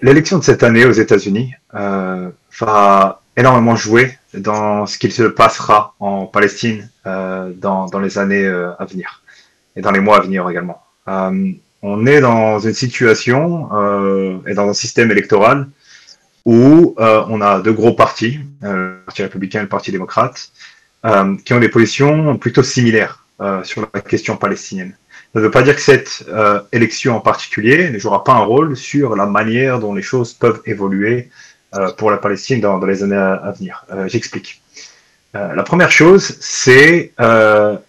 L'élection de cette année aux États-Unis va énormément jouer dans ce qu'il se passera en Palestine dans les années à venir et dans les mois à venir également. On est dans une situation et dans un système électoral où on a deux gros partis, le Parti républicain et le Parti démocrate, qui ont des positions plutôt similaires sur la question palestinienne. Ça ne veut pas dire que cette élection en particulier ne jouera pas un rôle sur la manière dont les choses peuvent évoluer pour la Palestine dans les années à venir. J'explique. La première chose, c'est la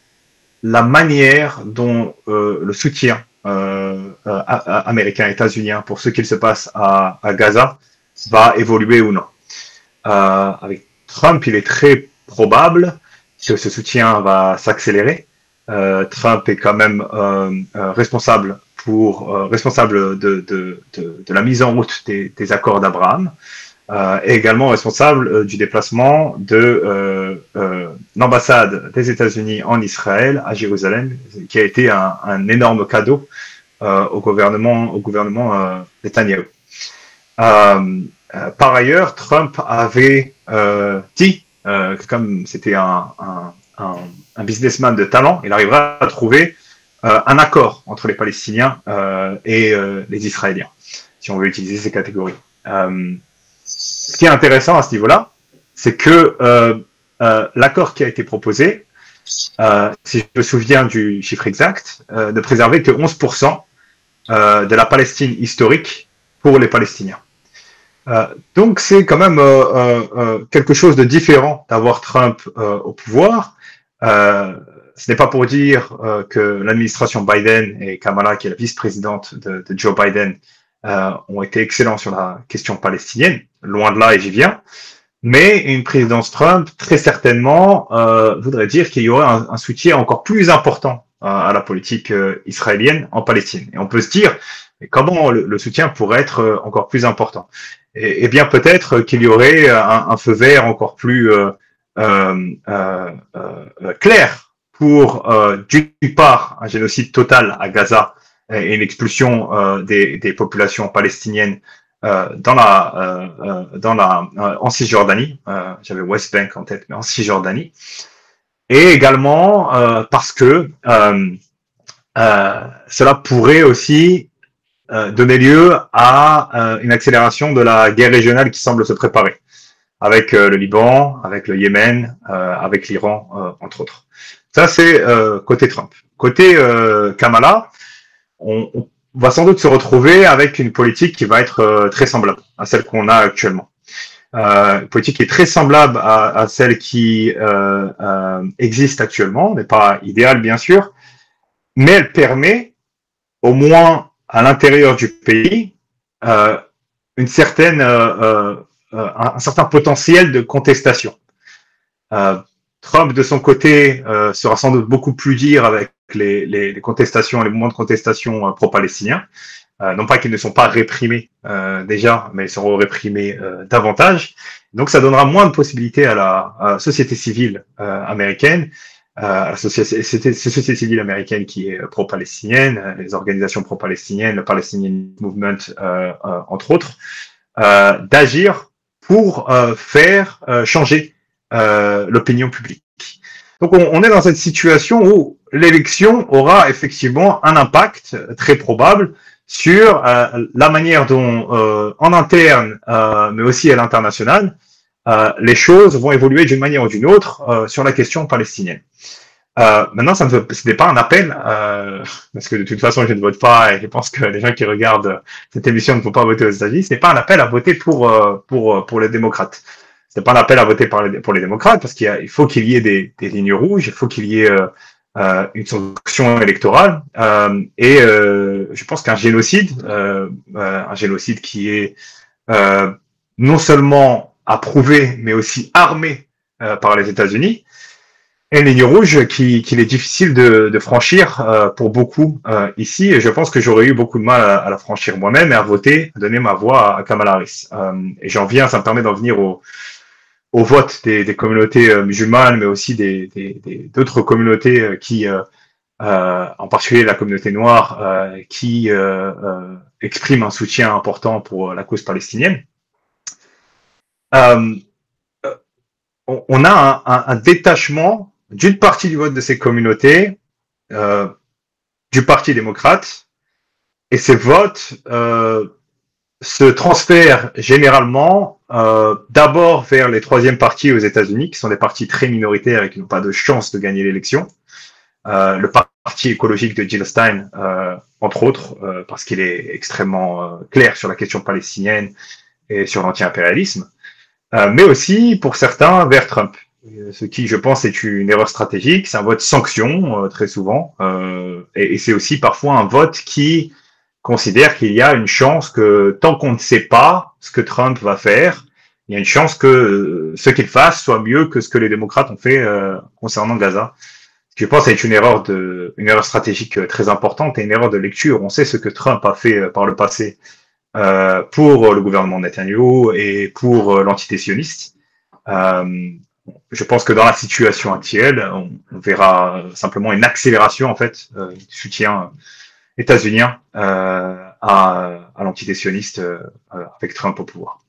manière dont le soutien américain, états-unien, pour ce qu'il se passe à Gaza, va évoluer ou non. Avec Trump, il est très probable que ce soutien va s'accélérer. Trump est quand même responsable de la mise en route des accords d'Abraham, et également responsable du déplacement de l'ambassade des États-Unis en Israël à Jérusalem, qui a été un énorme cadeau au gouvernement Netanyahou. Par ailleurs, Trump avait dit, comme c'était un businessman de talent, il arrivera à trouver un accord entre les Palestiniens et les Israéliens, si on veut utiliser ces catégories. Ce qui est intéressant à ce niveau-là, c'est que l'accord qui a été proposé, si je me souviens du chiffre exact, ne préservait que 11% de la Palestine historique pour les Palestiniens. Donc c'est quand même quelque chose de différent d'avoir Trump au pouvoir. Ce n'est pas pour dire que l'administration Biden et Kamala, qui est la vice-présidente de Joe Biden, ont été excellents sur la question palestinienne. Loin de là, et j'y viens. Mais une présidence Trump, très certainement, voudrait dire qu'il y aurait un soutien encore plus important à la politique israélienne en Palestine. Et on peut se dire, mais comment le soutien pourrait être encore plus important? Et bien peut-être qu'il y aurait un feu vert encore plus clair pour, d'une part, un génocide total à Gaza et une expulsion des populations palestiniennes en Cisjordanie. J'avais West Bank en tête, mais en Cisjordanie. Et également parce que cela pourrait aussi donner lieu à une accélération de la guerre régionale qui semble se préparer, avec le Liban, avec le Yémen, avec l'Iran, entre autres. Ça, c'est côté Trump. Côté Kamala, on va sans doute se retrouver avec une politique qui va être très semblable à celle qu'on a actuellement. Une politique qui est très semblable à celle qui existe actuellement, n'est pas idéale bien sûr, mais elle permet, au moins à l'intérieur du pays, un certain potentiel de contestation. Trump, de son côté, sera sans doute beaucoup plus dur avec les contestations, les mouvements de contestation pro-palestiniens. Non pas qu'ils ne sont pas réprimés déjà, mais ils seront réprimés davantage. Donc ça donnera moins de possibilités à la société civile américaine, à la société civile américaine qui est pro-palestinienne, les organisations pro-palestiniennes, le Palestinian Movement, entre autres, d'agir pour faire changer l'opinion publique. Donc on est dans cette situation où l'élection aura effectivement un impact très probable sur la manière dont, en interne, mais aussi à l'international, les choses vont évoluer d'une manière ou d'une autre sur la question palestinienne. Maintenant, ce n'est pas un appel, parce que de toute façon, je ne vote pas, et je pense que les gens qui regardent cette émission ne vont pas voter aux États-Unis. Ce n'est pas un appel à voter pour les démocrates. Ce n'est pas un appel à voter pour les démocrates, parce qu'il faut qu'il y ait des lignes rouges, il faut qu'il y ait une sanction électorale, et je pense qu'un génocide qui est non seulement approuvé, mais aussi armé par les États-Unis, est une ligne rouge qu'il est difficile de franchir pour beaucoup ici, et je pense que j'aurais eu beaucoup de mal à la franchir moi-même et à donner ma voix à Kamala Harris. Et ça me permet d'en venir au vote des communautés musulmanes, mais aussi d'autres communautés qui en particulier la communauté noire, qui exprime un soutien important pour la cause palestinienne. Euh, on a un détachement d'une partie du vote de ces communautés du Parti démocrate, et ces votes se transfèrent généralement d'abord vers les troisièmes partis aux États-Unis, qui sont des partis très minoritaires et qui n'ont pas de chance de gagner l'élection. Le parti écologique de Jill Stein, entre autres, parce qu'il est extrêmement clair sur la question palestinienne et sur l'anti-impérialisme, mais aussi pour certains vers Trump. Ce qui, je pense, est une erreur stratégique. C'est un vote sanction, très souvent, et c'est aussi parfois un vote qui considère qu'il y a une chance que, tant qu'on ne sait pas ce que Trump va faire, il y a une chance que ce qu'il fasse soit mieux que ce que les démocrates ont fait concernant Gaza. Je pense que c'est une erreur stratégique très importante et une erreur de lecture. On sait ce que Trump a fait par le passé pour le gouvernement Netanyahou et pour l'entité sioniste. Je pense que dans la situation actuelle, on verra simplement une accélération en fait du soutien états-unien à l'entité sioniste avec Trump au pouvoir.